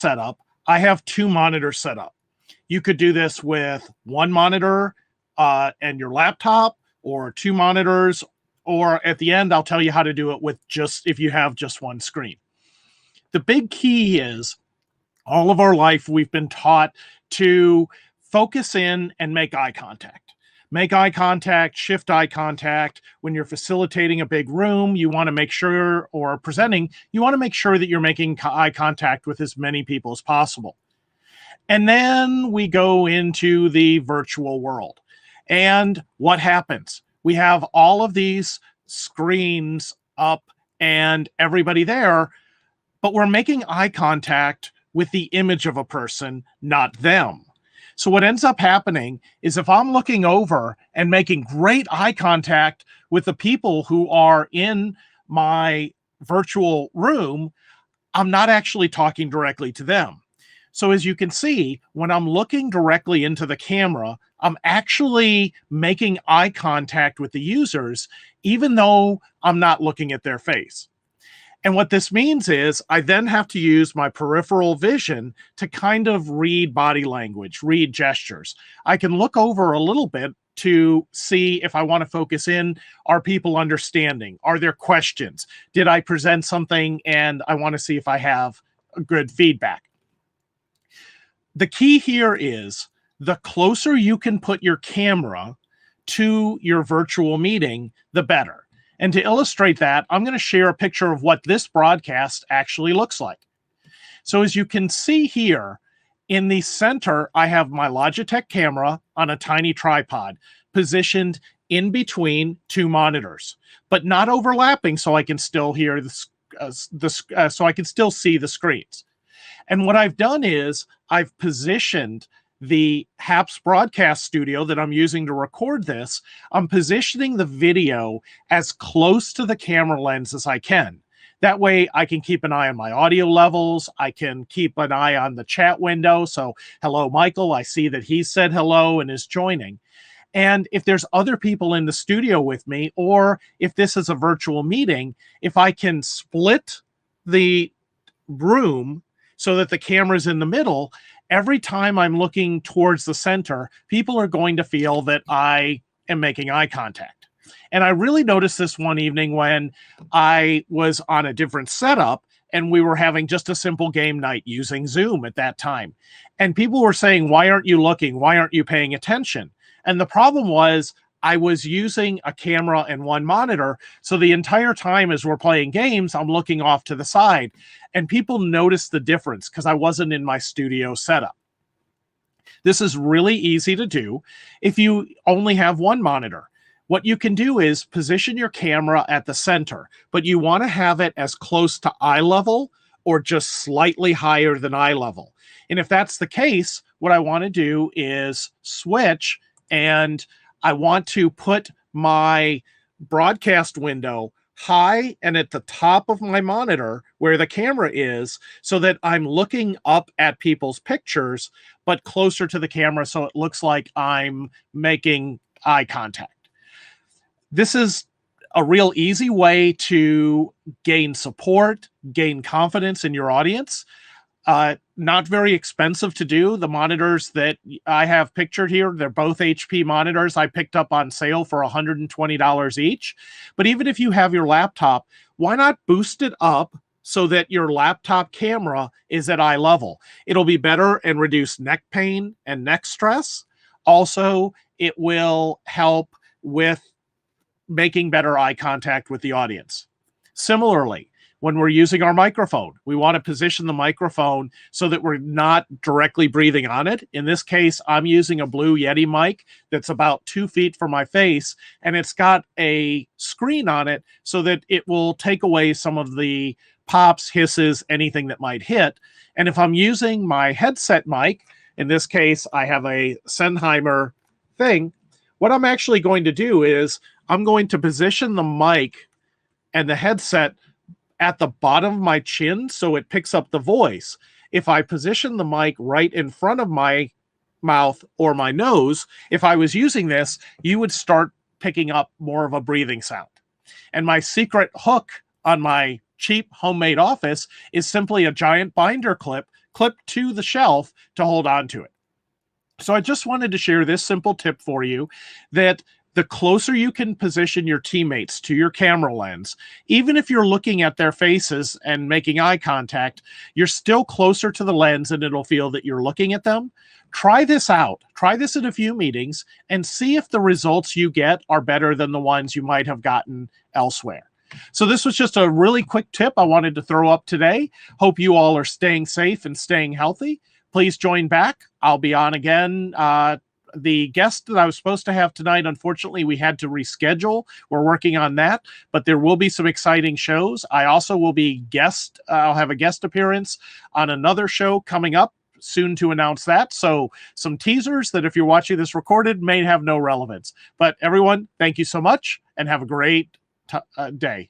setup, I have two monitors set up. You could do this with one monitor and your laptop, or two monitors, or at the end, I'll tell you how to do it with just if you have just one screen. The big key is all of our life, we've been taught to focus in and make eye contact. Make eye contact, shift eye contact. When you're facilitating a big room, you want to make sure, or presenting, you want to make sure that you're making eye contact with as many people as possible. And then we go into the virtual world. And what happens? We have all of these screens up and everybody there, but we're making eye contact with the image of a person, not them. So what ends up happening is if I'm looking over and making great eye contact with the people who are in my virtual room, I'm not actually talking directly to them. So as you can see, when I'm looking directly into the camera, I'm actually making eye contact with the users, even though I'm not looking at their face. And what this means is I then have to use my peripheral vision to kind of read body language, read gestures. I can look over a little bit to see if I want to focus in. Are people understanding? Are there questions? Did I present something and I want to see if I have good feedback? The key here is the closer you can put your camera to your virtual meeting, the better. And to illustrate that, I'm going to share a picture of what this broadcast actually looks like. So as you can see here, in the center, I have my Logitech camera on a tiny tripod positioned in between two monitors, but not overlapping, so I can still hear so I can still see the screens. And what I've done is I've positioned the HAPS broadcast studio that I'm using to record this. I'm positioning the video as close to the camera lens as I can. That way I can keep an eye on my audio levels. I can keep an eye on the chat window. So hello, Michael. I see that he said hello and is joining. And if there's other people in the studio with me, or if this is a virtual meeting, if I can split the room so that the camera's in the middle, every time I'm looking towards the center, people are going to feel that I am making eye contact. And I really noticed this one evening when I was on a different setup and we were having just a simple game night using Zoom at that time. And people were saying, why aren't you looking? Why aren't you paying attention? And the problem was I was using a camera and one monitor. So the entire time as we're playing games, I'm looking off to the side. And people noticed the difference because I wasn't in my studio setup. This is really easy to do if you only have one monitor. What you can do is position your camera at the center, but you want to have it as close to eye level or just slightly higher than eye level. And if that's the case, what I want to do is switch, and I want to put my broadcast window high and at the top of my monitor where the camera is, so that I'm looking up at people's pictures, but closer to the camera so it looks like I'm making eye contact. This is a real easy way to gain support, gain confidence in your audience. Not very expensive to do. The monitors that I have pictured here, they're both HP monitors I picked up on sale for $120 each. But even if you have your laptop, why not boost it up so that your laptop camera is at eye level? It'll be better and reduce neck pain and neck stress. Also, it will help with making better eye contact with the audience. Similarly, when we're using our microphone, we want to position the microphone so that we're not directly breathing on it. In this case, I'm using a Blue Yeti mic that's about 2 feet from my face, and it's got a screen on it so that it will take away some of the pops, hisses, anything that might hit. And if I'm using my headset mic, in this case, I have a Sennheimer thing, what I'm actually going to do is I'm going to position the mic and the headset at the bottom of my chin so it picks up the voice. If I position the mic right in front of my mouth or my nose, if I was using this, you would start picking up more of a breathing sound. And my secret hook on my cheap homemade office is simply a giant binder clip clipped to the shelf to hold on to it. So I just wanted to share this simple tip for you, that the closer you can position your teammates to your camera lens, even if you're looking at their faces and making eye contact, you're still closer to the lens and it'll feel that you're looking at them. Try this out. Try this in a few meetings and see if the results you get are better than the ones you might have gotten elsewhere. So this was just a really quick tip I wanted to throw up today. Hope you all are staying safe and staying healthy. Please join back. I'll be on again. The guest that I was supposed to have tonight, unfortunately, we had to reschedule. We're working on that, but there will be some exciting shows. I also will be I'll have a guest appearance on another show coming up soon to announce that. So some teasers that if you're watching this recorded may have no relevance. But everyone, thank you so much and have a great day.